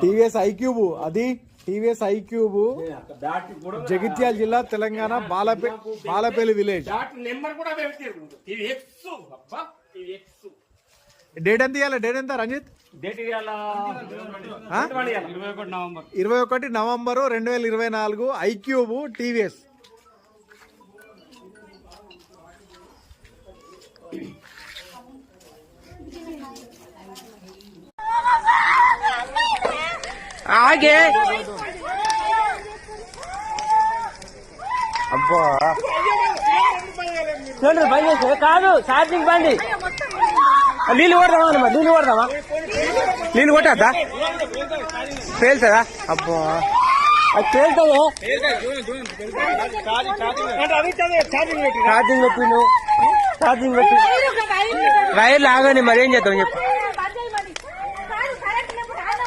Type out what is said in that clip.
TVS iQube, అది TVS iQube, Jagtial జిల్లా, Telangana, Balapalli village. Date ఎంత ఇవ్వాలి? డేట్ ఎంత రంజిత్? 21 నవంబరు 2024. ఐక్యూబ్ టీవీఎస్. ఆగే అబ్బా చూడండి బండి చేస్తే కాదు ఛార్జింగ్ బండి. నీళ్ళు కొడదామా? నీళ్ళు కొట్టద్దా? పేలుతుందా? అబ్బా అది పేలుతుంది. ఛార్జింగ్ పెట్టి వైర్లు ఆగని మరి ఏం చేద్దాం చెప్పు.